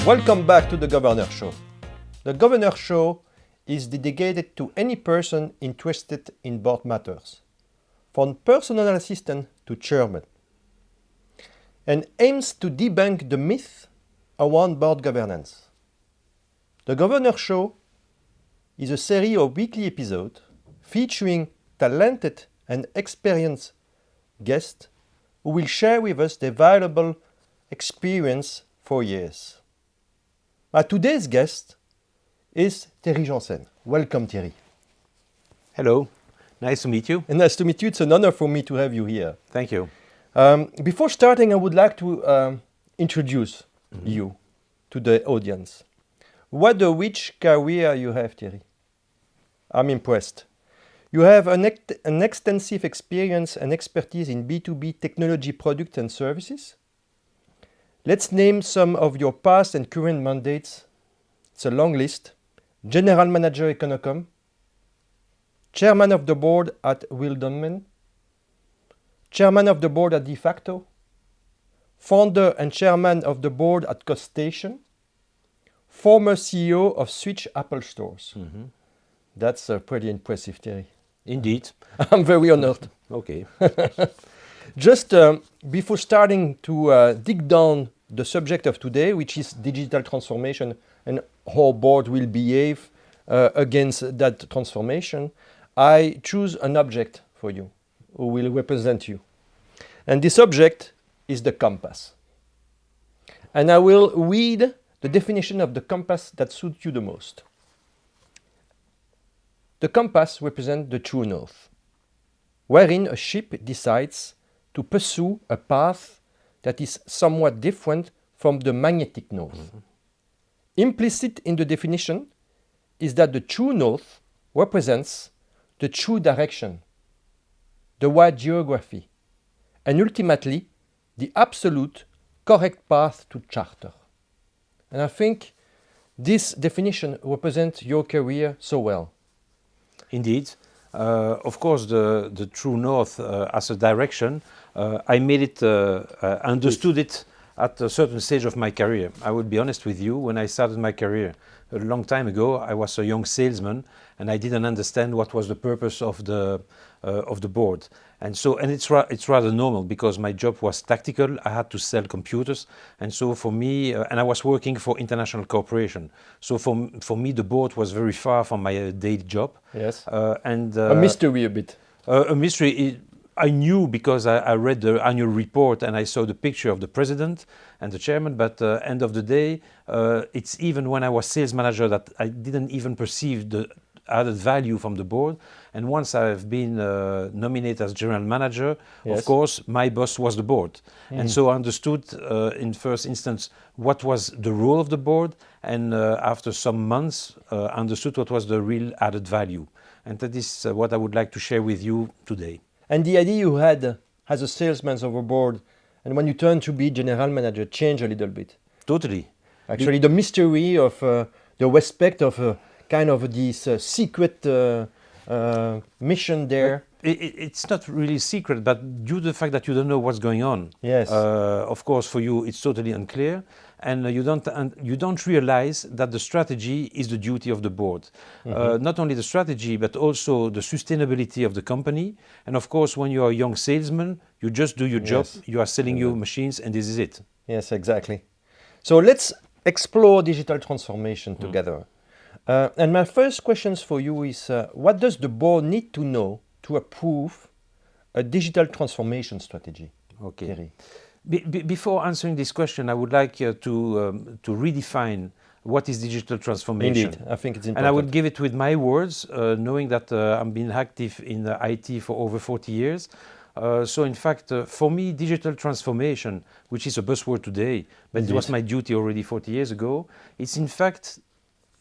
Welcome back to the Govrnor Show. The Govrnor Show is dedicated to any person interested in board matters, from personal assistant to chairman, and aims to debunk the myth around board governance. The Govrnor Show is a series of weekly episodes featuring talented and experienced guests who will share with us their valuable experience for years. Today's guest is Thierry Janssen. Welcome, Thierry. Hello, nice to meet you. And nice to meet you. It's an honor for me to have you here. Thank you. Before starting, I would like to introduce you to the audience. What a rich career you have, Thierry. I'm impressed. You have an extensive experience and expertise in B2B technology products and services. Let's name some of your past and current mandates. It's a long list. General Manager Econocom, Chairman of the Board at Redefine, Chairman of the Board at De facto, Founder and Chairman of the Board at Cost Station, former CEO of Switch Apple Stores. Mm-hmm. That's pretty impressive, Thierry. Indeed. I'm very honored. Okay. Just before starting to dig down the subject of today, which is digital transformation and how board will behave against that transformation, I choose an object for you who will represent you. And this object is the compass. And I will read the definition of the compass that suits you the most. The compass represents the true north, wherein a ship decides to pursue a path that is somewhat different from the magnetic north. Mm-hmm. Implicit in the definition is that the true north represents the true direction, the right geography, and ultimately the absolute correct path to charter. And I think this definition represents your career so well. Indeed. Of course, the true north as a direction, I made it, understood it at a certain stage of my career. I will be honest with you, when I started my career a long time ago, I was a young salesman and I didn't understand what was the purpose of the board. And it's rather normal because my job was tactical. I had to sell computers, and so for me, and I was working for international corporation. So for me, the board was very far from my daily job. Yes. A mystery a bit. A mystery. I knew because I read the annual report and I saw the picture of the president and the chairman, but end of the day, it's even when I was sales manager that I didn't even perceive the added value from the board. And once I've been nominated as general manager, yes, of course, my boss was the board. And so I understood in first instance what was the role of the board, and after some months understood what was the real added value. And that is what I would like to share with you today. And the idea you had as a salesman over board, and when you turned to be general manager, changed a little bit. Totally. Actually, the mystery of the respect of kind of this secret mission there. It's not really secret, but due to the fact that you don't know what's going on. Yes. Of course, for you, it's totally unclear, and you don't realize that the strategy is the duty of the board. Mm-hmm. Not only the strategy, but also the sustainability of the company. And of course, when you are a young salesman, you just do your job. Yes. You are selling your machines, and this is it. Yes, exactly. So let's explore digital transformation together. And my first questions for you is, what does the board need to know to approve a digital transformation strategy? Okay. Thierry. Before answering this question, I would like to redefine what is digital transformation. Indeed, I think it's important. And I would give it with my words, knowing that I've been active in IT for over 40 years. So in fact, for me, digital transformation, which is a buzzword today, but Indeed. It was my duty already 40 years ago, it's in fact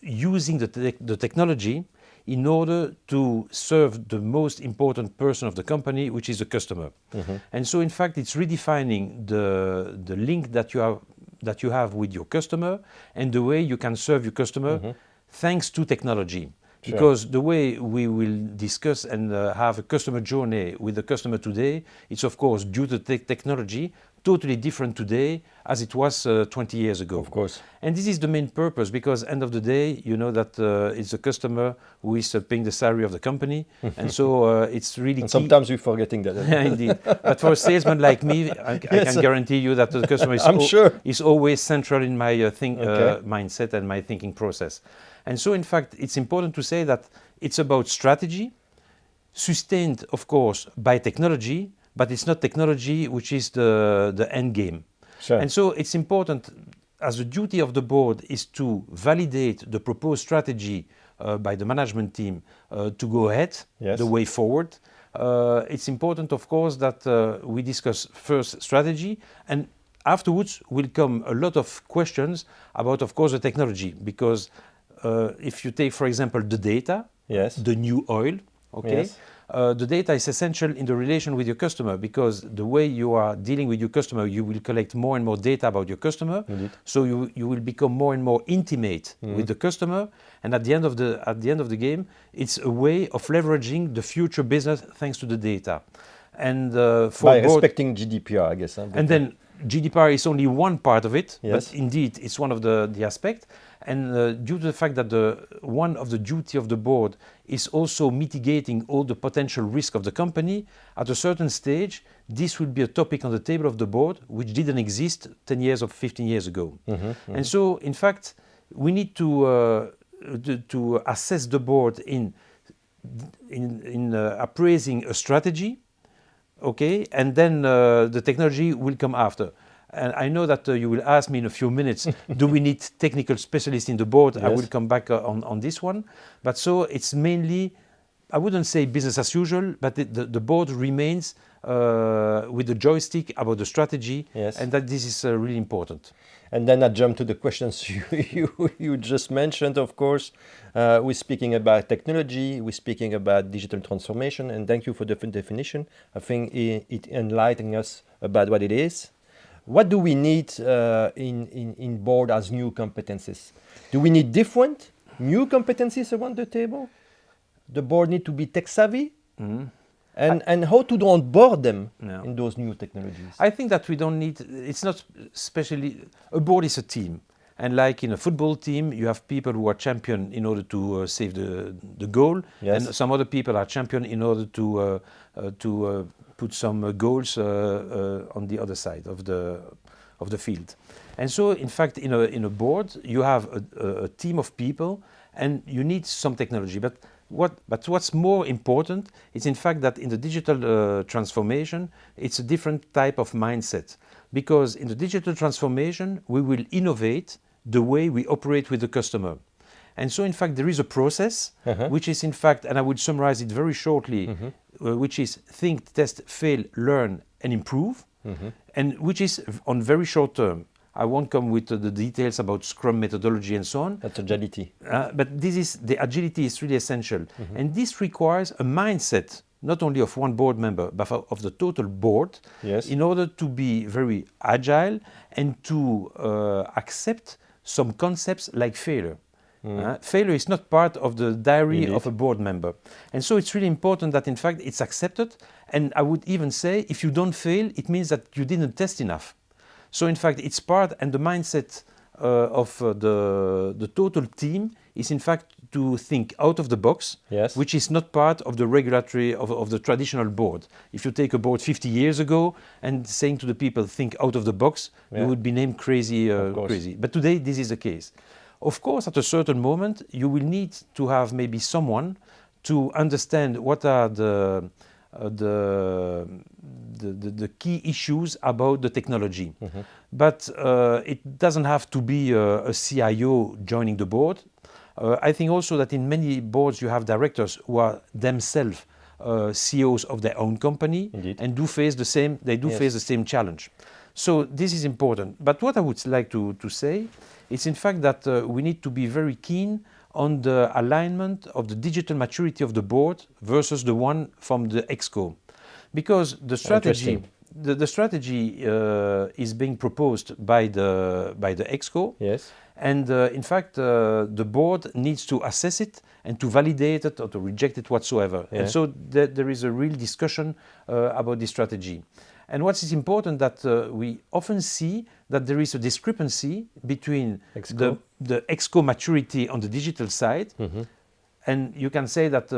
using the technology in order to serve the most important person of the company, which is the customer. Mm-hmm. And so in fact, it's redefining the link that you have with your customer and the way you can serve your customer thanks to technology. Because the way we will discuss and have a customer journey with the customer today, it's of course due to technology, totally different today as it was 20 years ago. Of course. And this is the main purpose, because end of the day, you know that it's the customer who is paying the salary of the company. And so it's really And sometimes we're forgetting that. Yeah, indeed. But for a salesman like me, I can guarantee you that the customer is, is always central in my mindset and my thinking process. And so, in fact, it's important to say that it's about strategy, sustained, of course, by technology, but it's not technology which is the end game. Sure. And so it's important, as the duty of the board is to validate the proposed strategy by the management team to go ahead, the way forward. It's important, of course, that we discuss first strategy, and afterwards will come a lot of questions about, of course, the technology, because if you take, for example, the data, the new oil, the data is essential in the relation with your customer, because the way you are dealing with your customer, you will collect more and more data about your customer. Indeed. So you will become more and more intimate with the customer, and at the end of the game, it's a way of leveraging the future business thanks to the data. And by respecting GDPR, I guess. Huh? And then GDPR is only one part of it, but indeed it's one of the aspects. And due to the fact that one of the duty of the board is also mitigating all the potential risk of the company, at a certain stage, this will be a topic on the table of the board, which didn't exist 10 years or 15 years ago. And so, in fact, we need to assess the board in appraising a strategy, and then the technology will come after. And I know that you will ask me in a few minutes, do we need technical specialists in the board? I will come back on this one. But so it's mainly, I wouldn't say business as usual, but the board remains with the joystick about the strategy, and that this is really important. And then I jump to the questions you just mentioned, of course. We're speaking about technology, we're speaking about digital transformation, and thank you for the definition. I think it enlightens us about what it is. What do we need in board as new competencies? Do we need different new competencies around the table? The board need to be tech savvy? And how to onboard them in those new technologies? I think that we don't need, it's not especially, a board is a team. And like in a football team, you have people who are champion in order to save the goal. And some other people are champion in order to put some goals on the other side of the field. And so, in fact, in a board, you have a team of people, and you need some technology. But what's more important is, in fact, that in the digital transformation, it's a different type of mindset. Because in the digital transformation, we will innovate the way we operate with the customer. And so, in fact, there is a process, which is, in fact, and I would summarize it very shortly, which is think, test, fail, learn, and improve, and which is on very short term. I won't come with the details about Scrum methodology and so on. That's agility. But the agility is really essential. And this requires a mindset, not only of one board member, but of the total board, in order to be very agile and to accept some concepts like failure. Failure is not part of the diary of a board member. And so it's really important that, in fact, it's accepted. And I would even say, if you don't fail, it means that you didn't test enough. So, in fact, it's part, and the mindset of the total team is, in fact, to think out of the box, which is not part of the regulatory, of the traditional board. If you take a board 50 years ago and saying to the people, think out of the box, you would be named crazy. But today, this is the case. Of course, at a certain moment, you will need to have maybe someone to understand what are the key issues about the technology. But it doesn't have to be a CIO joining the board. I think also that in many boards you have directors who are themselves CEOs of their own company and do face the same. They do face the same challenge. So this is important. But what I would like to say is, in fact, that we need to be very keen on the alignment of the digital maturity of the board versus the one from the ExCo. Because the strategy, the strategy is being proposed by the ExCo. Yes. And in fact, the board needs to assess it and to validate it or to reject it whatsoever. Yeah. And so there is a real discussion about this strategy. And what is important that we often see that there is a discrepancy between the ExCo maturity on the digital side. And you can say that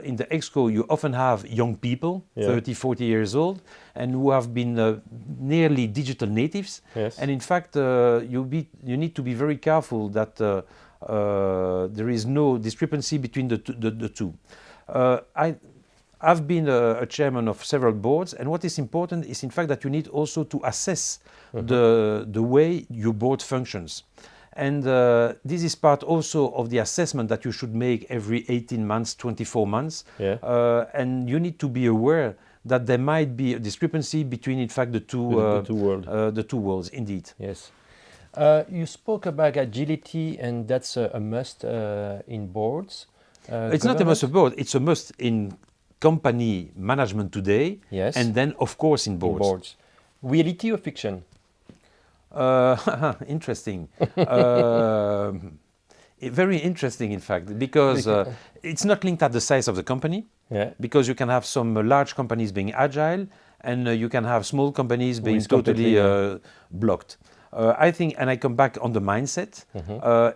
in the ExCo you often have young people, 30, 40 years old, and who have been nearly digital natives. Yes. And in fact, you need to be very careful that there is no discrepancy between the two. I've been a chairman of several boards, and what is important is in fact that you need also to assess the way your board functions. And this is part also of the assessment that you should make every 18 months, 24 months. Yeah. And you need to be aware that there might be a discrepancy between, in fact, the two worlds, indeed. Yes. You spoke about agility, and that's a must in boards. It's not a must of board, it's a must in company management today, yes, and then, of course, in boards. Reality or fiction? Interesting. Very interesting, in fact, because it's not linked at the size of the company. Yeah. Because you can have some large companies being agile, and you can have small companies being totally blocked. I think, and I come back on the mindset.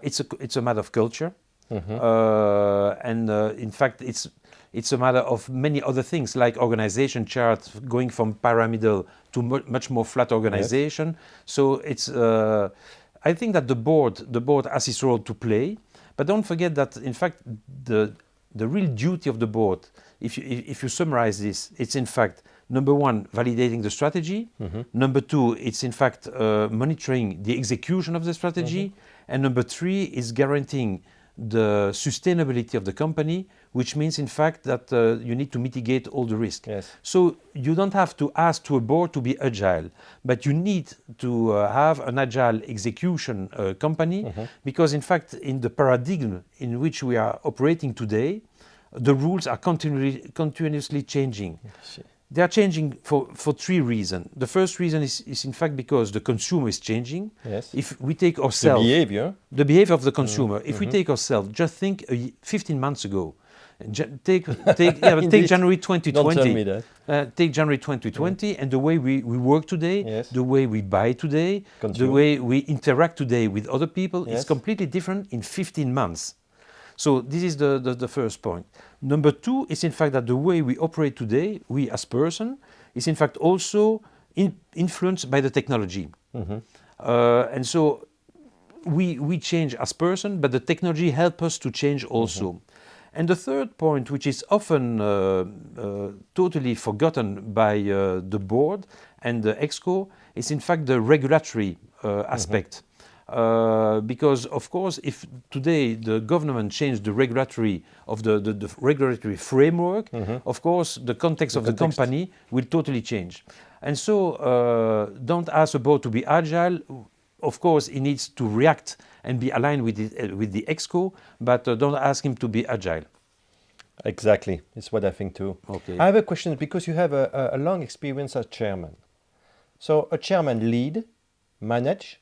It's a matter of culture, and in fact, it's a matter of many other things, like organization chart going from pyramidal to much more flat organization. Yes. So it's, I think that the board has its role to play, but don't forget that in fact the real duty of the board, if you summarize this, it's in fact number one, validating the strategy. Number two, it's in fact monitoring the execution of the strategy, and number three is guaranteeing the sustainability of the company, which means in fact that you need to mitigate all the risk. Yes. So you don't have to ask to a board to be agile, but you need to have an agile execution company, because in fact in the paradigm in which we are operating today, the rules are continuously changing. They are changing for three reasons. The first reason is in fact because the consumer is changing. Yes. If we take ourselves... The behavior of the consumer. If we take ourselves, just think 15 months ago. Take January 2020. Don't tell me that. Take January 2020 and the way we work today, the way we buy today, the way we interact today with other people is completely different in 15 months. So this is the first point. Number two is in fact that the way we operate today, we as person, is in fact also influenced by the technology. And so we change as person, but the technology helps us to change also. And the third point, which is often totally forgotten by the board and the ExCo, is in fact the regulatory aspect. Because of course, if today the government changed the regulatory framework, of course the context of the company will totally change. And so don't ask a board to be agile. Of course, he needs to react and be aligned with the ExCo, but don't ask him to be agile. Exactly, it's what I think too. Okay. I have a question, because you have a long experience as chairman. So a chairman lead, manage,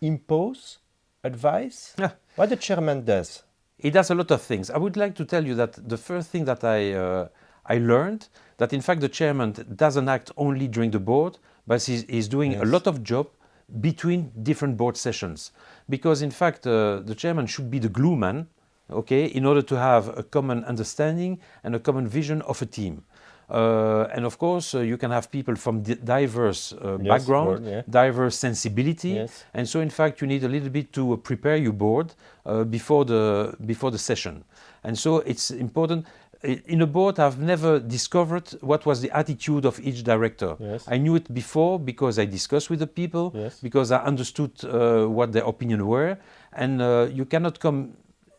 impose, advise. What the chairman does? He does a lot of things. I would like to tell you that the first thing that I learned, that in fact the chairman doesn't act only during the board, but he's doing a lot of job between different board sessions. Because in fact the chairman should be the glue man, okay, in order to have a common understanding and a common vision of a team. And of course, you can have people from diverse background, diverse sensibility, and so in fact you need a little bit to prepare your board before the session. And so it's important. In a board, I've never discovered what was the attitude of each director. I knew it before because I discussed with the people, because I understood what their opinion were, and you cannot come.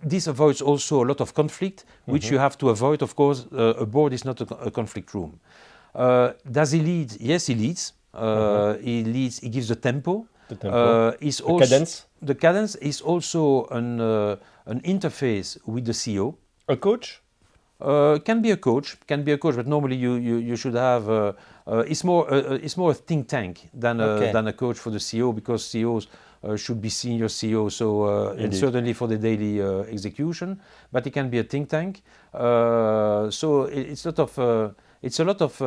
This avoids also a lot of conflict, which you have to avoid. Of course, a board is not a conflict room. Does he lead? Yes, he leads. He leads. He gives the tempo. The cadence. The cadence is also an interface with the CEO. A coach? Can be a coach, but normally you should have. It's more a think tank than a coach for the CEO, because CEOs should be senior CEO, so and certainly for the daily execution. But it can be a think tank. So it's a lot of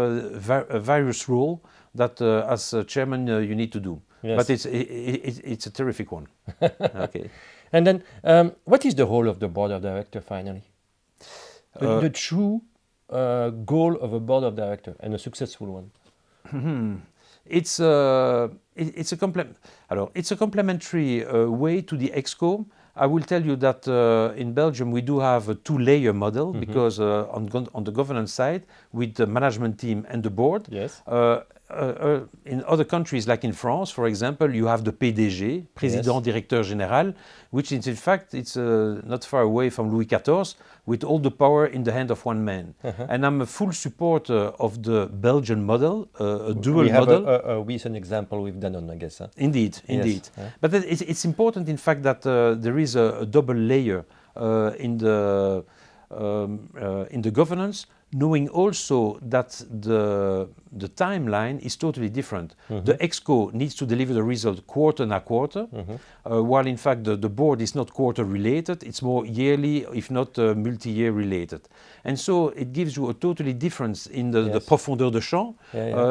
various role that as a chairman you need to do. Yes. But it's a terrific one. Okay. And then, what is the role of the board of director finally? The true goal of a board of director, and a successful one. It's a complementary way to the ExCo. I will tell you that in Belgium we do have a two-layer model, because on the governance side, with the management team and the board. Yes. In other countries, like in France, for example, you have the PDG, Président Directeur Général, which is in fact it's not far away from Louis XIV, with all the power in the hand of one man. And I'm a full supporter of the Belgian model, a dual we have model. a recent example with Danone, I guess. Huh? Indeed. Yes. But it's important, in fact, that there is a double layer in the governance, knowing also that the timeline is totally different. The ExCo needs to deliver the result quarter na quarter, while in fact the board is not quarter related, it's more yearly, if not multi-year related. And so it gives you a totally difference in the profondeur de champ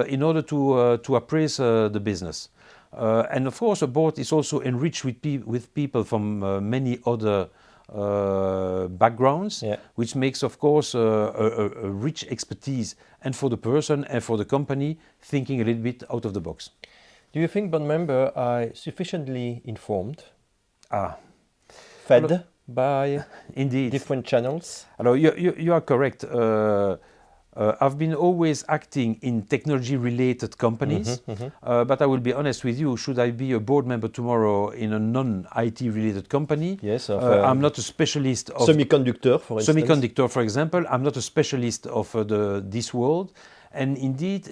in order to appraise the business. And of course, a board is also enriched with people from many other backgrounds, which makes, of course, a rich expertise, and for the person and for the company, thinking a little bit out of the box. Do you think board members are sufficiently informed, fed by different channels? Alors, you are correct. I've been always acting in technology-related companies, but I will be honest with you, should I be a board member tomorrow in a non-IT-related company, I'm not a specialist of... Semiconductor, for instance. Semiconductor, for example. I'm not a specialist of this world. And indeed,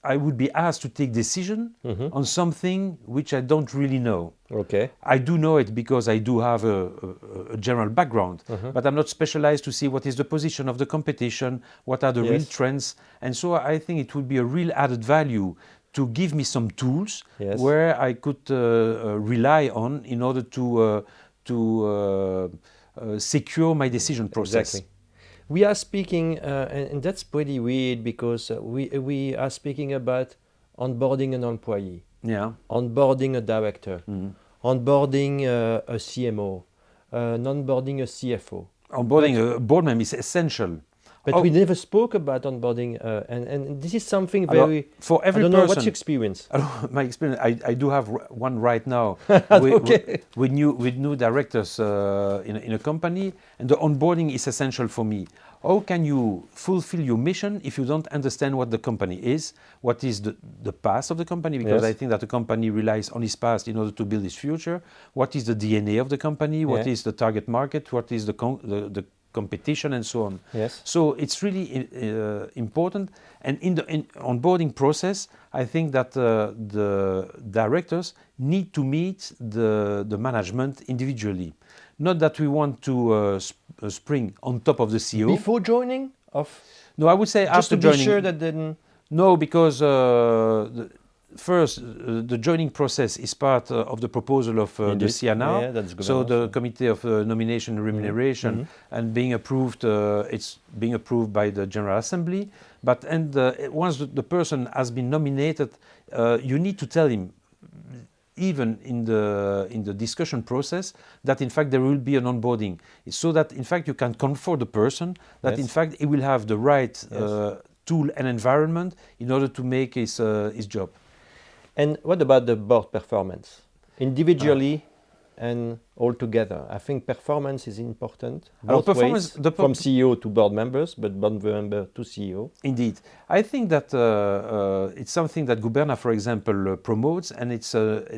I would be asked to take decision on something which I don't really know. Okay. I do know it because I do have a general background, but I'm not specialized to see what is the position of the competition, what are the real trends. And so I think it would be a real added value to give me some tools where I could rely on in order to secure my decision process. Exactly. We are speaking, and that's pretty weird, because we are speaking about onboarding an employee, onboarding a director, onboarding a CMO, onboarding a CFO. Onboarding a board member is essential. But we never spoke about onboarding, and this is something very... For every person... I don't know, what's your experience? My experience, I do have one right now with new directors in a company, and the onboarding is essential for me. How can you fulfill your mission if you don't understand what the company is, what is the past of the company, because I think that the company relies on its past in order to build its future, what is the DNA of the company, what is the target market, what is the competition, and so on. So it's really important. And in the onboarding process, I think that the directors need to meet the management individually. Not that we want to spring on top of the CEO. Before joining? No, I would say just after to joining. Be sure that then... No, because first, the joining process is part of the proposal of the CNR, so the Committee of Nomination and Remuneration, and being approved, it's being approved by the General Assembly. But once the person has been nominated, you need to tell him, even in the discussion process, that in fact there will be an onboarding, so that in fact you can comfort the person that in fact he will have the right tool and environment in order to make his job. And what about the board performance? Individually and all together. I think performance is important, both ways, from CEO to board members, but board member to CEO. Indeed. I think that it's something that Govrnor, for example, promotes, and it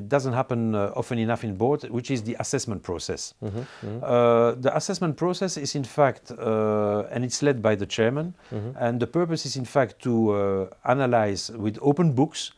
doesn't happen often enough in board, which is the assessment process. The assessment process is in fact, and it's led by the chairman, and the purpose is in fact to analyze with open books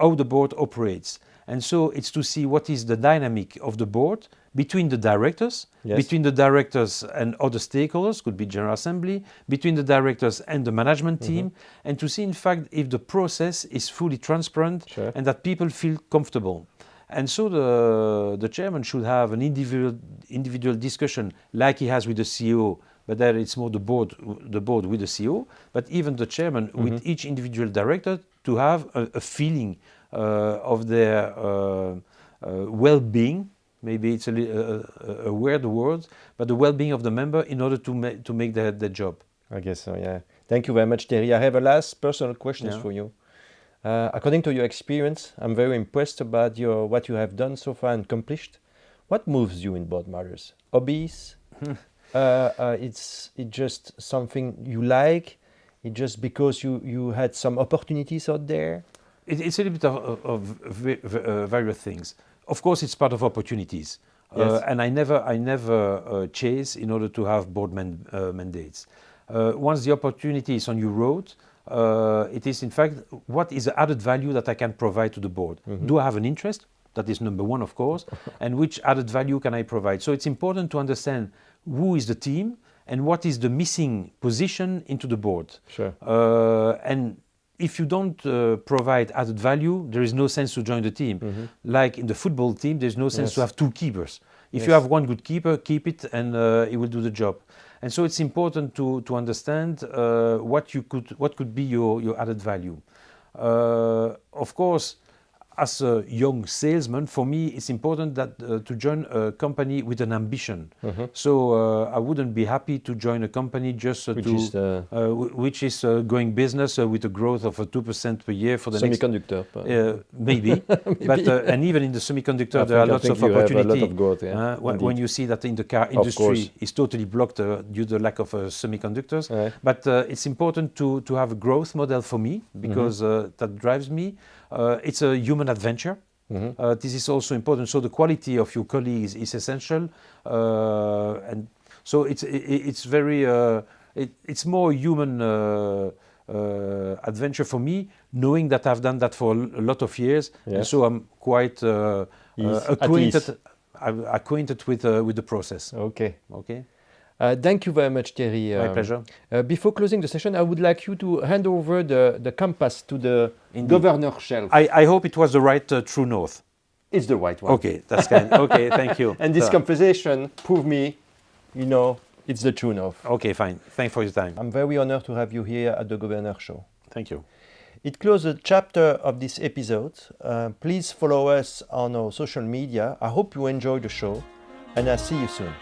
how the board operates. And so it's to see what is the dynamic of the board between the directors, Yes. between the directors and other stakeholders, could be General Assembly, between the directors and the management team, and to see in fact if the process is fully transparent Sure. and that people feel comfortable. And so the chairman should have an individual discussion like he has with the CEO, but there it's more the board with the CEO, but even the chairman with each individual director to have a feeling of their well-being. Maybe it's a weird word, but the well-being of the member in order to make their job. I guess so, yeah. Thank you very much, Thierry. I have a last personal question for you. According to your experience, I'm very impressed about what you have done so far and accomplished. What moves you in board matters? Hobbies? It's just something you like? It's just because you had some opportunities out there? It's a little bit of various things. Of course, it's part of opportunities. Yes. And I never chase in order to have board mandates. Once the opportunity is on your road, it is in fact what is the added value that I can provide to the board. Do I have an interest? That is number one, of course. And which added value can I provide? So it's important to understand who is the team and what is the missing position into the board. Sure. And if you don't provide added value, there is no sense to join the team. Like in the football team, there's no sense to have two keepers. If you have one good keeper, keep it and he will do the job. And so it's important to understand what could be your added value. Of course, as a young salesman, for me, it's important that to join a company with an ambition. So I wouldn't be happy to join a company just which is going business with a growth of 2% per year for the semiconductor. Maybe. But and even in the semiconductor, there are lots of opportunity. A lot of growth, when you see that in the car industry is totally blocked due to the lack of semiconductors. But it's important to have a growth model for me because that drives me. It's a human adventure. This is also important. So the quality of your colleagues is essential, and so it's very it's more human adventure for me, knowing that I've done that for a lot of years, and so I'm quite acquainted with the process. Okay. Okay. Thank you very much, Thierry. My pleasure. Before closing the session, I would like you to hand over the compass to the Govrnor shelf. I hope it was the right true north. It's the right one. Okay, that's kind. Okay, thank you. And this conversation proved me, it's the true north. Okay, fine. Thanks for your time. I'm very honored to have you here at the Govrnor Show. Thank you. It closes the chapter of this episode. Please follow us on our social media. I hope you enjoy the show, and I'll see you soon.